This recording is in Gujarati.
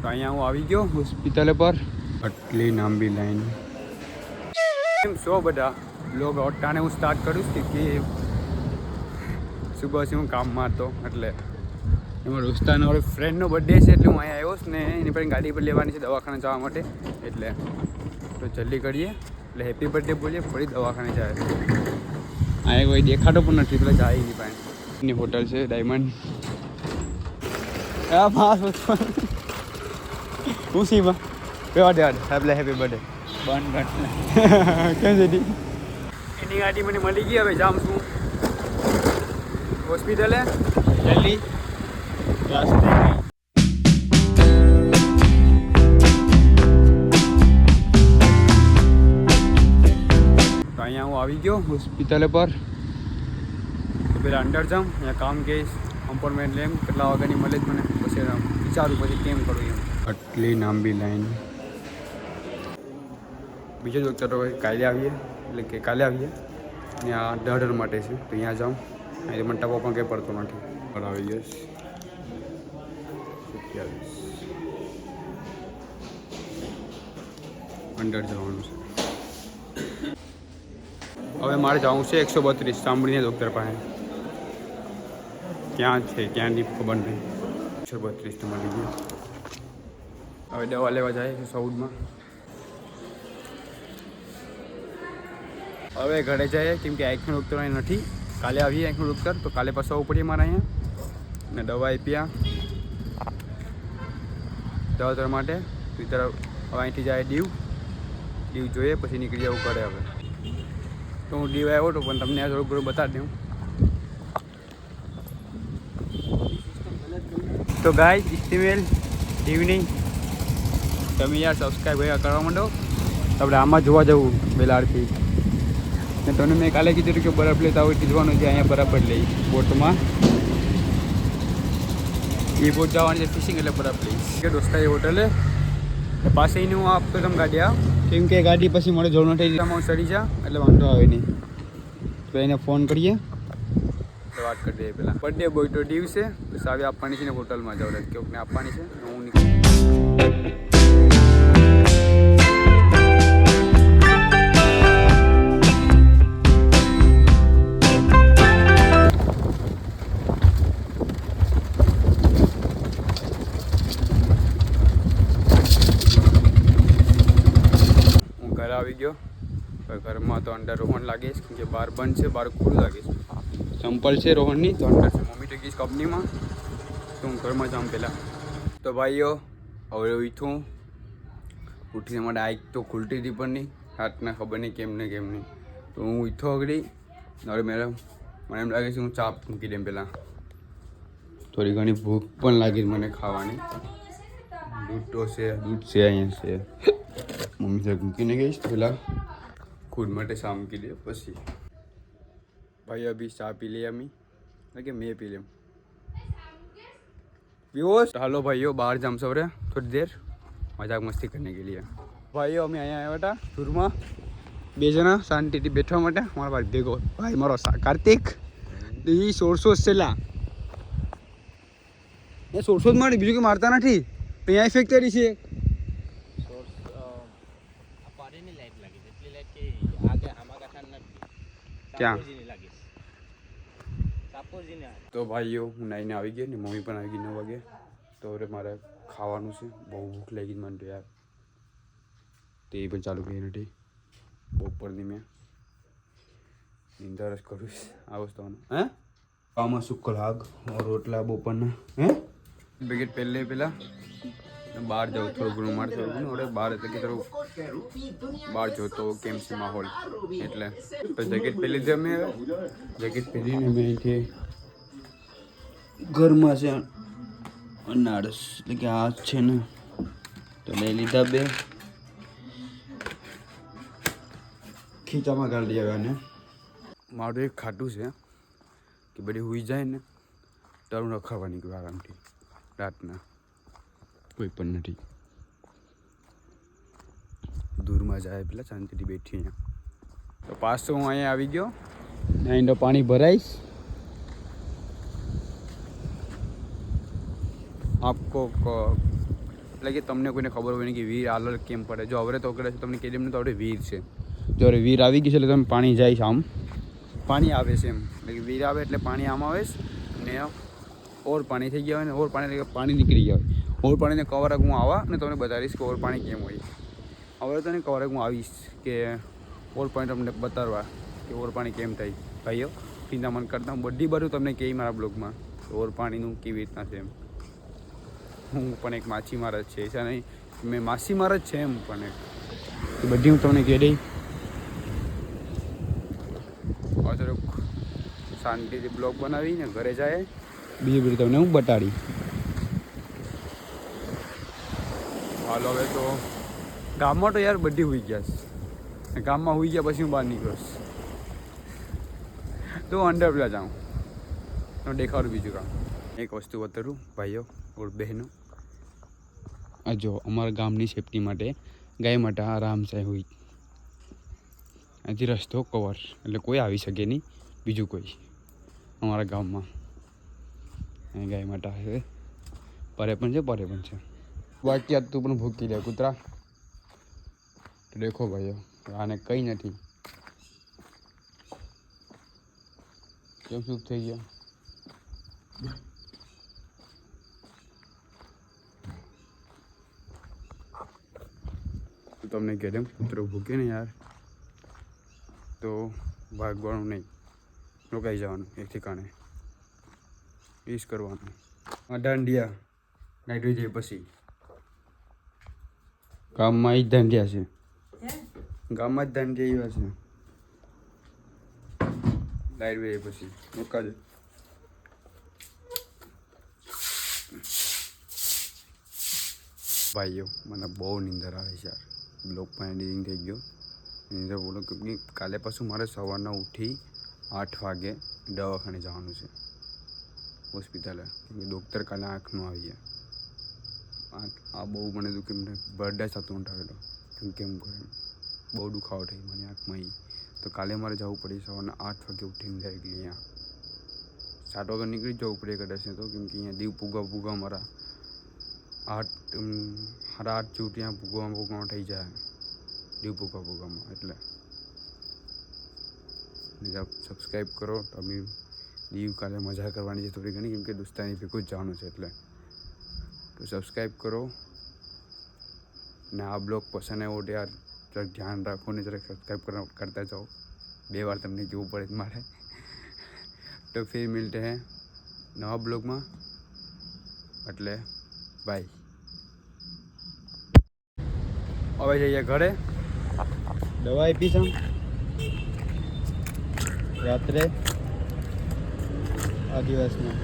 તો અહીંયા હું આવી ગયો હોસ્પિટલ પર. આટલી લાંબી લાઈન. કેમ છો બધા? બ્લોગ અટાણે હું સ્ટાર્ટ કરું છું કે સુબહથી હું કામમાં હતો એટલે એમાં રોસ્તાનો મારો ફ્રેન્ડનો બર્થડે છે એટલે હું અહીંયા આવ્યો છું ને એની પર ગાડી પર લેવાની છે દવાખાને જવા માટે. એટલે તો જલ્દી કરીએ એટલે હેપી બર્થડે બોલીએ ફરી દવાખાને જાય. અહીંયા કોઈ દેખાતો પણ નથી પેલા જાય એની પાસે. એની હોટલ છે ડાયમંડ. હા પાસ હું સીમાં કેવા દે હેપી બર્થડે બન કેમ છે એની ગાડી મને મળી ગઈ. હવે જામ છું હોસ્પિટલે જલ્દી ક્લાસ. તો અહીંયા હું આવી ગયો હોસ્પિટલે પર. તો પેલા અંડર જાઉં અહીંયા કામ કહીશ અપોઇન્ટમેન્ટ લેમ કેટલા વાગ્યાની મળે જ મને પછી વિચારું પછી કેમ કરું એમ. આટલી લાંબી લાઈન. બીજો ડૉક્ટર કાલે આવીએ એટલે કે કાલે આવીએ ને આ ડર માટે છે તો અહીંયા જાઉં. અહીં મને ટપો પણ કંઈ પડતો નથી. પણ આવી ગયો 27 અંડર જવાનું છે. હવે મારે જવું છે 132 સાંભળીને ડૉક્ટર પાસે ક્યાં છે ક્યાંની ખબર નહીં. 132 તો મળી ગયું. હવે દવા લેવા જાય છે સાઉથમાં. હવે ઘરે જઈએ કેમ કે આંખનો ડૉક્ટર અહીં નથી. કાલે આવીએ આંખનો ડૉક્ટર તો કાલે પાછું આવવું પડીએ મારે અહીંયા ને દવા આપ્યા દવા માટે. તો તરફ હવે અહીંથી જાય દીવ જોઈએ પછી નીકળી જવું કરે. હવે તો હું દીવ આવ્યો હતો પણ તમને આ થોડુંક ઘણું બતાવી દઉં. તો ગાય ઇસ્ટીમેલ દીવની તમે યાર સબસ્ક્રાઈબ કરવા માંડો. આપણે આમાં જોવા જવું બેલારથી ને તમને મેં કાલે કીધું કે બરફ લેતા હોય કીધવાનું છે અહીંયા બરફ જ લઈ બોટમાં. એ બોટ જવાની છે ફિશિંગ એટલે બરફ લઈશ કે દોસ્તા એ હોટલે પાસે એને હું આપતો તમે ગાડી આવ કેમ કે ગાડી પછી મારે જોડનો થઈ જાય સડી જા એટલે વાંધો આવે નહીં. તો એને ફોન કરીએ તો વાત કરી દઈએ. પહેલાં બર્થડે બોય તો દીવ છે તો સાવી આપવાની છે ને હોટલમાં જાવ કેવું ને આપવાની છે હું નીકળું. આવી ગયો ઘરમાં તો અંડર રોહન લાગીશ કેમ કે બહાર બંધ છે બહાર ખુલ્લું લાગીશ. ચંપલ છે રોહનની તો અંડર છે. મમ્મી તો ગઈશ કંપનીમાં તો હું ઘરમાં જાઉં પહેલાં. તો ભાઈઓ હવે ઉઠું ઉઠીને માટે આઈક તો ખુલતી હતી પણ નહીં રાતના ખબર નહીં કેમ નહીં તો હું ઉઠો અગડી હવે મેડમ મને એમ લાગે છે હું ચા મૂકી દઉં પહેલાં. થોડી ઘણી ભૂખ પણ લાગી મને ખાવાની. દૂધ છે અહીંયા છે. મમ્મી સાહેબ મૂકીને ગઈશ પેલા ખુદ માટે શા મૂકી દે પછી. ભાઈ અભી ચા પી લે અમી કે મેં પી લેમ व्यूअर्स. हेलो भाइयों बाहर जाम सब रहे थोड़ी देर मजाक मस्ती करने के लिए. भाइयों અમે અહીંયા આવ્યા હતા ટૂરમાં 2 જણા શાંતિથી બેઠવા માટે. મારા ભાઈ ભેગો ભાઈ મારો કાર્તિક એ 1600 છેલ્લા એ 1600 જ મારી બીજું કે મારતા નથી. અહીંયા ફેક્ટરી છે ક્યાં તો ભાઈઓ હું નાઈને આવી ગઈ ને મમ્મી પણ આવી ગઈ 9 વાગે. તો હવે મારે ખાવાનું છે બહુ ભૂખ લાગી મને તો યાર. તે પણ ચાલુ કરી નથી બપોરની મેં નિંદર જ કરું આ વસ્તુનો. હે આમાં સુક્કલ હાગ રોટલા બપોરના હે બેગેટ પહેલે પેલા બહાર જાઉં થોડું ઘણું મારે થોડું ઘણું હવે બહાર એટલે કે થોડું બહાર જોતો કેમ છે માહોલ એટલે તો જેકેટ પહેરી લીધી અમે. જેકેટ પહેરીને અમે અહીંથી ઘરમાં છે અનારસ એટલે કે આ છે ને તો લઈ લીધા 2 ખીચામાં ગાળી આવ્યા ને. મારું એક ખાટું છે કે બધી હુઈ જાય ને તારું રખાવા નીકળ્યું આરામથી રાતના કોઈ પણ નથી. દૂરમાં જાય પેલા શાંતિથી બેઠી અહીંયા. તો પાછો હું અહીંયા આવી ગયો ને અહીં તો પાણી ભરાઈશ. आपको એટલે કે તમને કોઈને ખબર હોય ને કે વીર આલર કેમ પડે. જો હવે તો કદાચ તમને કહી દેમ તો આપણે વીર છે. જો હવે વીર આવી ગઈ છે એટલે તમે પાણી જાય છે આમ, પાણી આવે છે એમ, એટલે કે વીર આવે એટલે પાણી આમ આવે ને ઓર પાણી થઈ ગયા હોય ને ઓર પાણી પાણી નીકળી ગયા હોય. ઓર પાણીને કવરક હું આવા ને તમને બતાવીશ કે ઓર પાણી કેમ હોય. હવે તો ને કવરક હું આવીશ કે ઓર પાણી તમને બતાવવા કે ઓર પાણી કેમ થાય. ભાઈઓ ચિંતા મન કરતા હું બધી બાજુ તમને કહી મારા બ્લોગમાં ઓર પાણીનું કેવી રીતના છે એમ. હું પણ એક માછીમાર જ છે ऐसा નહીં મેં માછીમાર જ છે એમ, પણ એક બધી હું તમને કહી દઈ. થોડુંક શાંતિથી બ્લોગ બનાવીને ઘરે જાય બીજી બધી તમને હું બતાડી. હાલો હવે તો ગામમાં તો યાર બધી હોઈ ગયા છે. ગામમાં હોઈ ગયા પછી હું બહાર નીકળીશ તો અંડર પેલા જાઉં તો દેખાડું બીજું કામ. એક વસ્તુ બતાડું ભાઈઓ ઓર બહેનો, આ જો અમારા ગામની સેફટી માટે ગાય માટે આરામ છે હોય. અહીંથી રસ્તો કવર એટલે કોઈ આવી શકે નહીં બીજું કોઈ અમારા ગામમાં. અહીં ગાય માટે છે, પરે પણ છે પરે પણ છે. બાકી આજ તું પણ ભૂકી લે કૂતરા. દેખો ભાઈઓ આને કંઈ નથી. કેમ ચૂપ થઈ ગયા? તમને કહે દેમ કૂતરો ભૂકે ને યાર તો ભાગવાનું નહીં, રોકાઈ જવાનું એક ઠેકાણે, એ જ કરવાનું. આ દાંડિયા નાઈટ હોઈ જાય પછી ગામમાં જ દાંડિયા છે, ગામમાં જ દાંડિયા એવા છે. લાઈટ વે પછી રોકાજો. ભાઈઓ મને બહુ નીંદર આવે છે યાર. બ્લોગ પણ એડિટિંગ થઈ ગયો. નીંદર બોલો કે કાલે પાછું મારે સવારના ઉઠી 8 વાગે દવાખાને જવાનું છે, હોસ્પિટલે. ડૉક્ટર કાલે આંખનું આવી ગયા. આ બહુ મને દુઃખ મને બર્થડે સાથે ઉઠાવેલો કેમ કરે બહુ દુખાવો થઈ મને આંખમાં. તો કાલે મારે જવું પડે સવારના 8 વાગે ઉઠીને ડાયરેક્ટલી અહીંયા 7 વાગે નીકળી જવું પડે કદાચ તો, કેમ કે અહીંયા દીવ પૂગા મારા 8 જેવું ત્યાં પૂગવામાં થઈ જાય દીવ પૂગામાં. એટલે સબસ્ક્રાઈબ કરો. તમે દીવ કાલે મજા કરવાની છે થોડી ઘણી, કેમ કે દોસ્તાની ભેગું જ જવાનું છે એટલે. તો સબસ્ક્રાઈબ કરો ને આ બ્લોગ પસંદ આવ્યો તો યાર જરાક ધ્યાન રાખો ને જરાક સબસ્ક્રાઈબ કરતા જાઓ. 2 વાર તમને જોવું પડે મારે. તો ફિર મિલતે હૈ નવા બ્લોગમાં, એટલે બાય. હવે જઈએ ઘરે. દવા આપી છે રાત્રે આ દિવસમાં.